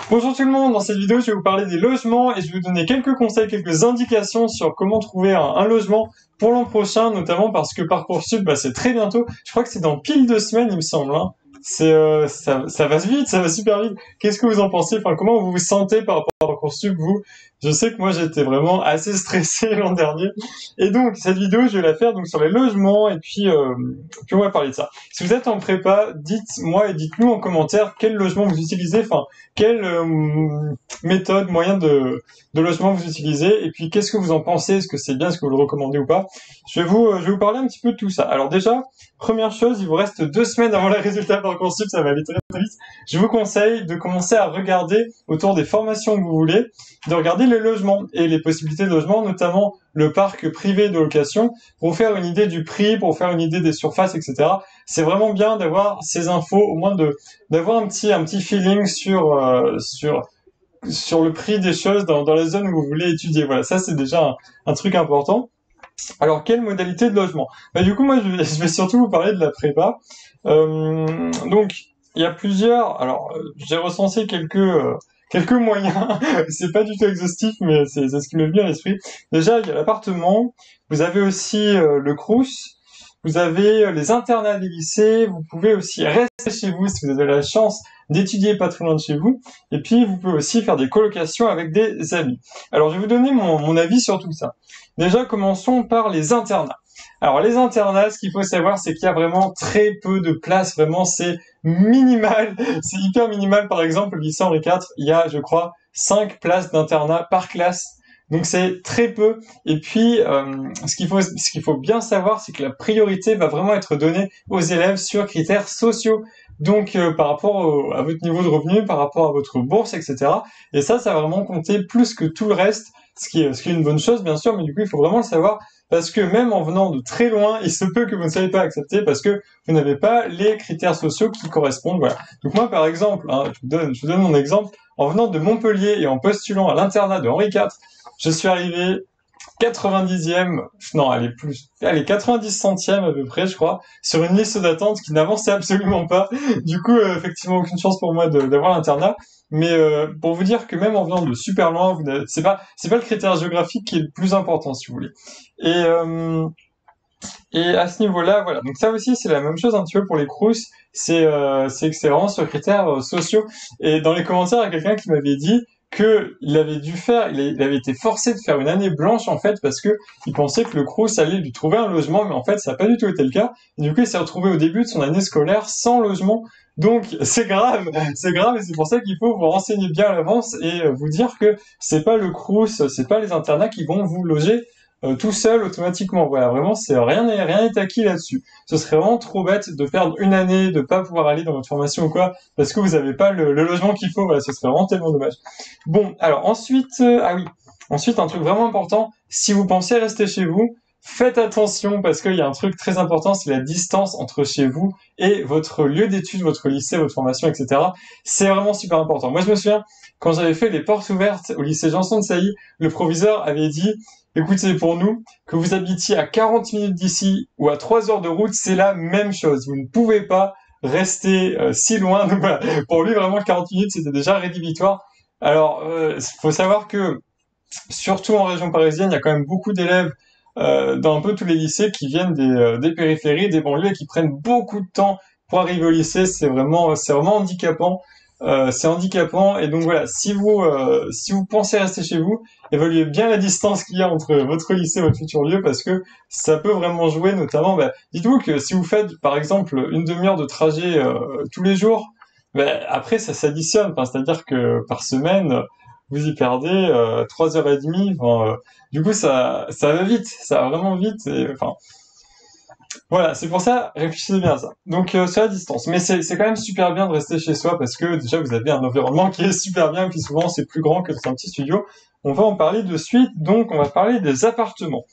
Bonjour tout le monde, dans cette vidéo je vais vous parler des logements et je vais vous donner quelques conseils, quelques indications sur comment trouver un logement pour l'an prochain, notamment parce que Parcoursup c'est très bientôt, je crois que c'est dans pile 2 semaines il me semble, hein. Ça va vite, ça va super vite. Qu'est-ce que vous en pensez? Enfin, comment vous vous sentez par rapport à Parcoursup, vous? Je sais que moi j'étais vraiment assez stressé l'an dernier. Et donc cette vidéo je vais la faire donc sur les logements et puis on va parler de ça. Si vous êtes en prépa, dites-moi et dites-nous en commentaire quel logement vous utilisez, enfin quelle méthode, moyen de logement vous utilisez, et puis qu'est-ce que vous en pensez, est-ce que c'est bien, est-ce que vous le recommandez ou pas. Je vais vous parler un petit peu de tout ça. Alors déjà, première chose, il vous reste 2 semaines avant les résultats Parcoursup, ça va aller très très vite. Je vous conseille de commencer à regarder autour des formations que vous voulez, de regarder les logements et les possibilités de logement, notamment le parc privé de location, pour vous faire une idée du prix, pour vous faire une idée des surfaces, etc. C'est vraiment bien d'avoir ces infos, au moins d'avoir un petit feeling sur le prix des choses dans la zone où vous voulez étudier. Voilà, ça c'est déjà un truc important. Alors, quelle modalité de logement? Du coup, moi, je vais surtout vous parler de la prépa. Donc, il y a plusieurs... Alors, j'ai recensé quelques moyens. C'est pas du tout exhaustif, mais c'est ce qui me vient à l'esprit. Déjà, il y a l'appartement. Vous avez aussi le Crous. Vous avez les internats des lycées. Vous pouvez aussi rester chez vous si vous avez la chance d'étudier pas très loin de chez vous. Et puis, vous pouvez aussi faire des colocations avec des amis. Alors, je vais vous donner mon avis sur tout ça. Déjà, commençons par les internats. Alors, les internats, ce qu'il faut savoir, c'est qu'il y a vraiment très peu de places. Vraiment, c'est minimal. C'est hyper minimal. Par exemple, au lycée Henri IV, il y a, je crois, 5 places d'internat par classe. Donc, c'est très peu. Et puis, ce qu'il faut bien savoir, c'est que la priorité va vraiment être donnée aux élèves sur critères sociaux. Donc, par rapport à votre niveau de revenu, par rapport à votre bourse, etc. Et ça va vraiment compter plus que tout le reste. Ce qui est une bonne chose, bien sûr, mais du coup, il faut vraiment le savoir, parce que même en venant de très loin, il se peut que vous ne soyez pas accepté, parce que vous n'avez pas les critères sociaux qui correspondent, voilà. Donc moi, par exemple, hein, je vous donne mon exemple, en venant de Montpellier et en postulant à l'internat de Henri IV, je suis arrivé 90e, non, allez, 90 centièmes à peu près, je crois, sur une liste d'attente qui n'avançait absolument pas. Du coup, effectivement, aucune chance pour moi d'avoir l'internat. Mais pour vous dire que même en venant de super loin, c'est pas le critère géographique qui est le plus important, si vous voulez. Et à ce niveau-là, voilà. Donc ça aussi, c'est la même chose un petit peu pour les Crous. C'est excellent sur critères sociaux. Et dans les commentaires, il y a quelqu'un qui m'avait dit que il avait été forcé de faire une année blanche en fait parce que il pensait que le Crous allait lui trouver un logement, mais en fait ça n'a pas du tout été le cas. Et du coup, il s'est retrouvé au début de son année scolaire sans logement. Donc c'est grave, et c'est pour ça qu'il faut vous renseigner bien à l'avance et vous dire que c'est pas le Crous, c'est pas les internats qui vont vous loger tout seul automatiquement. Voilà, vraiment, rien n'est acquis là-dessus. Ce serait vraiment trop bête de perdre une année, de pas pouvoir aller dans votre formation ou quoi, parce que vous avez pas le logement qu'il faut. Voilà, ce serait vraiment tellement dommage. Bon, alors ensuite, ensuite un truc vraiment important, si vous pensez rester chez vous, faites attention parce qu'il y a un truc très important, c'est la distance entre chez vous et votre lieu d'études, votre lycée, votre formation, etc. C'est vraiment super important. Moi, je me souviens, quand j'avais fait les portes ouvertes au lycée Janson de Sailly, le proviseur avait dit: écoutez, pour nous, que vous habitiez à 40 minutes d'ici ou à 3 heures de route, c'est la même chose. Vous ne pouvez pas rester si loin. Donc voilà, pour lui, vraiment, 40 minutes, c'était déjà rédhibitoire. Alors, faut savoir que, surtout en région parisienne, il y a quand même beaucoup d'élèves dans un peu tous les lycées qui viennent des périphéries, des banlieues, et qui prennent beaucoup de temps pour arriver au lycée. C'est vraiment handicapant. C'est handicapant, et donc voilà, si vous pensez rester chez vous, évaluez bien la distance qu'il y a entre votre lycée et votre futur lieu, parce que ça peut vraiment jouer, notamment, dites-vous que si vous faites par exemple une demi-heure de trajet tous les jours, après ça s'additionne, enfin, c'est-à-dire que par semaine vous y perdez 3 heures et demie, enfin, du coup ça va vite, ça va vraiment vite, et enfin voilà, c'est pour ça, réfléchissez bien à ça. Donc, c'est la distance. Mais c'est quand même super bien de rester chez soi parce que déjà, vous avez un environnement qui est super bien, puis souvent, c'est plus grand que dans un petit studio. On va en parler de suite, donc on va parler des appartements.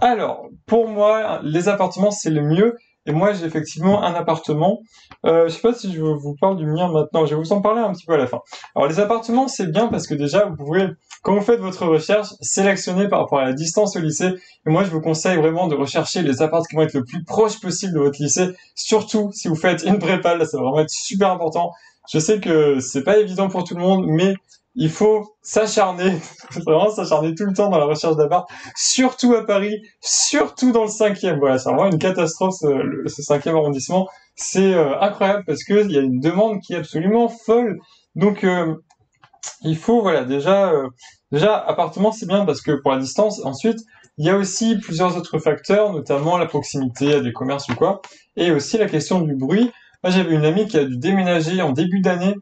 Alors, pour moi, les appartements, c'est le mieux. Et moi, j'ai effectivement un appartement. Je sais pas si je vous parle du mien maintenant. Je vais vous en parler un petit peu à la fin. Alors, les appartements, c'est bien parce que déjà, vous pouvez, quand vous faites votre recherche, sélectionner par rapport à la distance au lycée. Et moi, je vous conseille vraiment de rechercher les appartements qui vont être le plus proches possible de votre lycée. Surtout si vous faites une prépa, là, ça va vraiment être super important. Je sais que c'est pas évident pour tout le monde, mais il faut s'acharner, vraiment s'acharner tout le temps dans la recherche d'appart, surtout à Paris, surtout dans le 5e. Voilà, c'est vraiment une catastrophe ce 5e arrondissement. C'est incroyable parce que il y a une demande qui est absolument folle. Donc il faut, voilà, déjà, appartement, c'est bien parce que pour la distance, ensuite, il y a aussi plusieurs autres facteurs, notamment la proximité à des commerces ou quoi, et aussi la question du bruit. Moi, j'avais une amie qui a dû déménager en début d'année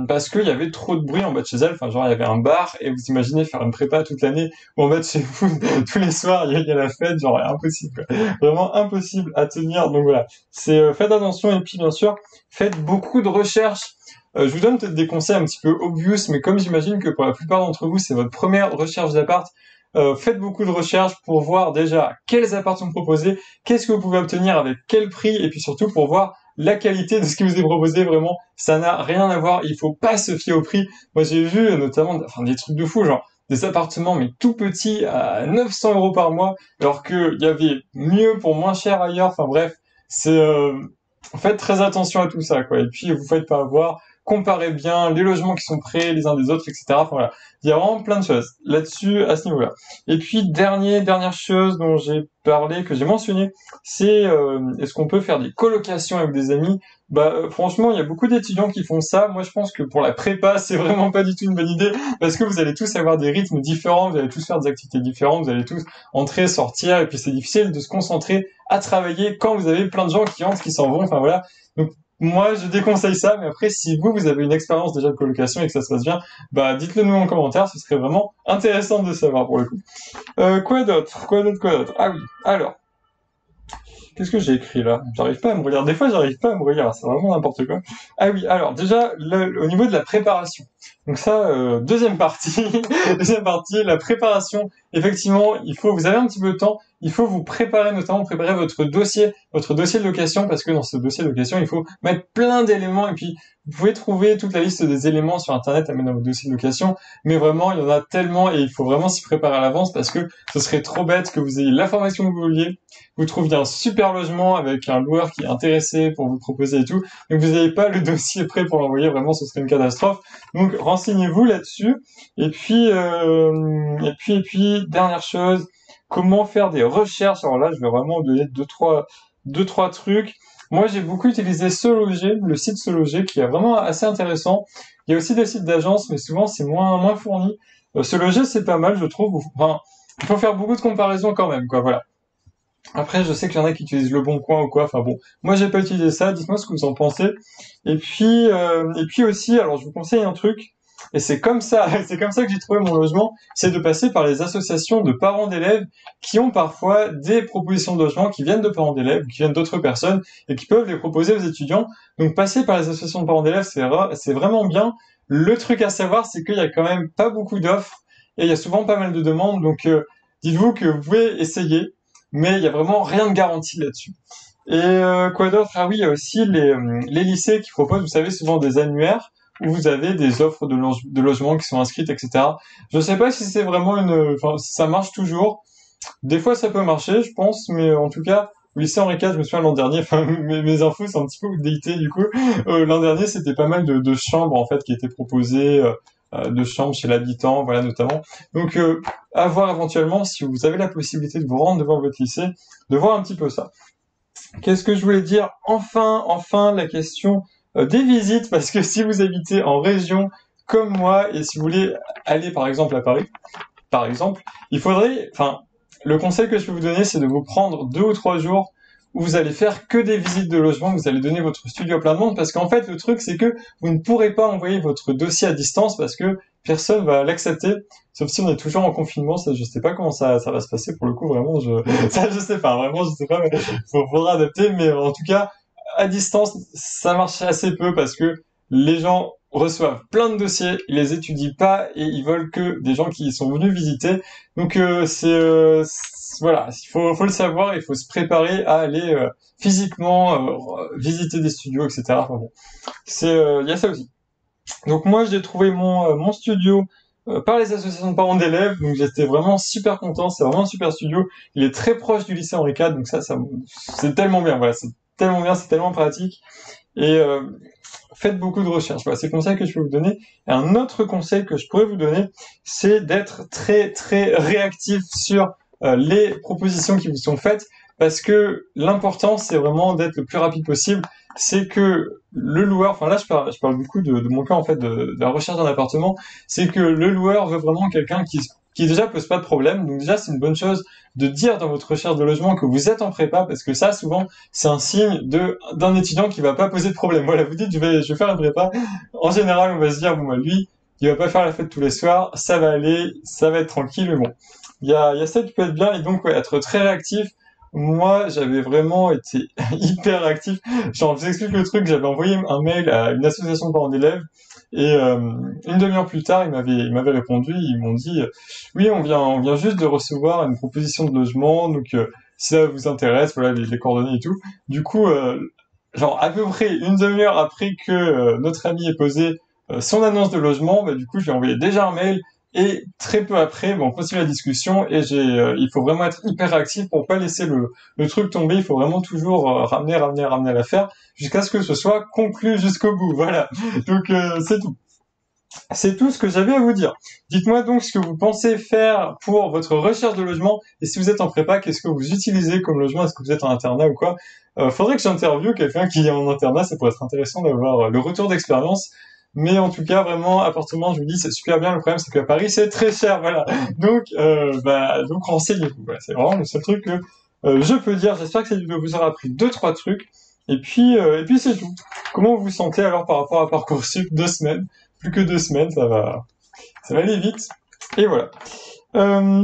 parce qu'il y avait trop de bruit en bas de chez elle. Enfin, genre, il y avait un bar, et vous imaginez faire une prépa toute l'année où en bas de chez vous, tous les soirs, il y a la fête, genre, impossible, quoi. Vraiment impossible à tenir. Donc voilà, faites attention, et puis bien sûr, faites beaucoup de recherches. Je vous donne peut-être des conseils un petit peu obvious, mais comme j'imagine que pour la plupart d'entre vous, c'est votre première recherche d'appart, faites beaucoup de recherches pour voir déjà quels apparts sont proposés, qu'est-ce que vous pouvez obtenir avec quel prix, et puis surtout pour voir la qualité de ce qui vous est proposé. Vraiment, ça n'a rien à voir, il faut pas se fier au prix. Moi, j'ai vu notamment des trucs de fou, genre des appartements mais tout petits à 900 € par mois, alors qu'il y avait mieux pour moins cher ailleurs. Enfin bref, faites très attention à tout ça, quoi. Et puis, vous faites pas avoir, comparez bien les logements qui sont près les uns des autres, etc. Enfin, voilà. Il y a vraiment plein de choses là-dessus, à ce niveau-là. Et puis, dernière chose dont j'ai parlé, que j'ai mentionné, c'est est-ce qu'on peut faire des colocations avec des amis? Franchement, il y a beaucoup d'étudiants qui font ça. Moi, je pense que pour la prépa, c'est vraiment pas du tout une bonne idée, parce que vous allez tous avoir des rythmes différents, vous allez tous faire des activités différentes, vous allez tous entrer, sortir, et puis c'est difficile de se concentrer à travailler quand vous avez plein de gens qui entrent, qui s'en vont. Enfin voilà. Donc moi, je déconseille ça, mais après, si vous avez une expérience déjà de colocation et que ça se passe bien, dites-le nous en commentaire, ce serait vraiment intéressant de savoir pour le coup. Quoi d'autre? Ah oui, alors, qu'est-ce que j'ai écrit là? J'arrive pas à me relire. Des fois, j'arrive pas à me relire. C'est vraiment n'importe quoi. Ah oui, alors déjà, au niveau de la préparation. Donc ça, deuxième partie, deuxième partie, la préparation. Effectivement, vous avez un petit peu de temps. Il faut vous préparer, notamment préparer votre dossier de location, parce que dans ce dossier de location, il faut mettre plein d'éléments. Et puis, vous pouvez trouver toute la liste des éléments sur Internet à mettre dans votre dossier de location. Mais vraiment, il y en a tellement, et il faut vraiment s'y préparer à l'avance, parce que ce serait trop bête que vous ayez l'information que vous vouliez, vous trouviez un super logement avec un loueur qui est intéressé pour vous proposer et tout, donc vous n'avez pas le dossier prêt pour l'envoyer. Vraiment, ce serait une catastrophe. Donc renseignez-vous là-dessus. Et puis, dernière chose, comment faire des recherches. Alors là, je vais vraiment vous donner deux, trois trucs. Moi, j'ai beaucoup utilisé SeLoger, le site SeLoger, qui est vraiment assez intéressant. Il y a aussi des sites d'agence, mais souvent c'est moins fourni. SeLoger, c'est pas mal, je trouve. Enfin, il faut faire beaucoup de comparaisons quand même, quoi. Voilà. Après, je sais qu'il y en a qui utilisent Le Bon Coin ou quoi. Enfin bon, moi j'ai pas utilisé ça. Dites-moi ce que vous en pensez. Et puis aussi, alors je vous conseille un truc. Et c'est comme ça, c'est comme ça que j'ai trouvé mon logement. C'est de passer par les associations de parents d'élèves qui ont parfois des propositions de logement qui viennent de parents d'élèves, qui viennent d'autres personnes et qui peuvent les proposer aux étudiants. Donc passer par les associations de parents d'élèves, c'est vraiment bien. Le truc à savoir, c'est qu'il y a quand même pas beaucoup d'offres et il y a souvent pas mal de demandes. Donc dites-vous que vous pouvez essayer, mais il y a vraiment rien de garanti là-dessus. Et quoi d'autre? Ah oui, il y a aussi les lycées qui proposent, vous savez, souvent des annuaires où vous avez des offres de logements qui sont inscrites, etc. Je sais pas si c'est vraiment enfin, si ça marche toujours. Des fois, ça peut marcher, je pense, mais en tout cas, au lycée Henri IV, je me souviens l'an dernier, enfin, mes infos sont un petit peu outdated, du coup. L'an dernier, c'était pas mal de chambres, en fait, qui étaient proposées, de chambres chez l'habitant, voilà, notamment. Donc, à voir éventuellement, si vous avez la possibilité de vous rendre devant votre lycée, de voir un petit peu ça. Qu'est-ce que je voulais dire? Enfin, la question des visites, parce que si vous habitez en région comme moi, et si vous voulez aller, par exemple, à Paris, par exemple, le conseil que je peux vous donner, c'est de vous prendre 2 ou 3 jours où vous allez faire que des visites de logement, vous allez donner votre studio à plein de monde, parce qu'en fait, le truc, c'est que vous ne pourrez pas envoyer votre dossier à distance parce que personne va l'accepter, sauf si on est toujours en confinement. Ça, je sais pas comment ça va se passer pour le coup, vraiment, je sais pas, vraiment, je sais pas, mais faudra adapter, mais en tout cas, à distance, ça marche assez peu parce que les gens reçoivent plein de dossiers, ils les étudient pas et ils veulent que des gens qui sont venus visiter. Donc voilà, il faut le savoir, il faut se préparer à aller physiquement visiter des studios, etc. Enfin bon, il y a ça aussi. Donc moi j'ai trouvé mon studio par les associations de parents d'élèves, donc j'étais vraiment super content. C'est vraiment un super studio. Il est très proche du lycée Henri IV, donc ça c'est tellement bien. Voilà, c'est tellement bien, c'est tellement pratique. et faites beaucoup de recherches. Voilà, c'est le conseil que je peux vous donner. Et un autre conseil que je pourrais vous donner, c'est d'être très très réactif sur les propositions qui vous sont faites, parce que l'important, c'est vraiment d'être le plus rapide possible. C'est que le loueur, enfin là je parle beaucoup de mon cas en fait, de la recherche d'un appartement, c'est que le loueur veut vraiment quelqu'un qui déjà pose pas de problème. Donc déjà c'est une bonne chose de dire dans votre recherche de logement que vous êtes en prépa, parce que ça souvent c'est un signe d'un étudiant qui va pas poser de problème. Voilà, vous dites je vais faire une prépa, en général on va se dire bon bah lui il va pas faire la fête tous les soirs, ça va aller, ça va être tranquille, mais bon, il y a ça qui peut être bien, et donc ouais, être très réactif. Moi, j'avais vraiment été hyper actif. Genre, je vous explique le truc, j'avais envoyé un mail à une association de parents d'élèves, et une demi-heure plus tard, ils m'avaient répondu, ils m'ont dit oui, on vient juste de recevoir une proposition de logement, donc si ça vous intéresse, voilà les coordonnées et tout. Du coup, genre à peu près une demi-heure après que notre ami ait posé son annonce de logement, bah, du coup, je lui ai envoyé déjà un mail. Et très peu après, bon, on continue la discussion, et il faut vraiment être hyper réactif pour pas laisser le truc tomber. Il faut vraiment toujours ramener l'affaire jusqu'à ce que ce soit conclu jusqu'au bout. Voilà. Donc c'est tout. C'est tout ce que j'avais à vous dire. Dites-moi donc ce que vous pensez faire pour votre recherche de logement, et si vous êtes en prépa, qu'est-ce que vous utilisez comme logement? Est-ce que vous êtes en internat ou quoi? Faudrait que j'interviewe quelqu'un qui est en internat, ça pourrait être intéressant d'avoir le retour d'expérience. Mais en tout cas, vraiment, appartement, je vous dis, c'est super bien. Le problème, c'est qu'à Paris, c'est très cher, voilà. Donc renseignez-vous. Voilà, c'est vraiment le seul truc que je peux dire. J'espère que cette vidéo vous aura appris 2-3 trucs. Et puis c'est tout. Comment vous vous sentez alors par rapport à Parcoursup? 2 semaines, plus que 2 semaines, ça va aller vite. Et voilà.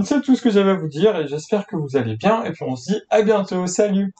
C'est tout ce que j'avais à vous dire, et j'espère que vous allez bien. Et puis on se dit à bientôt. Salut!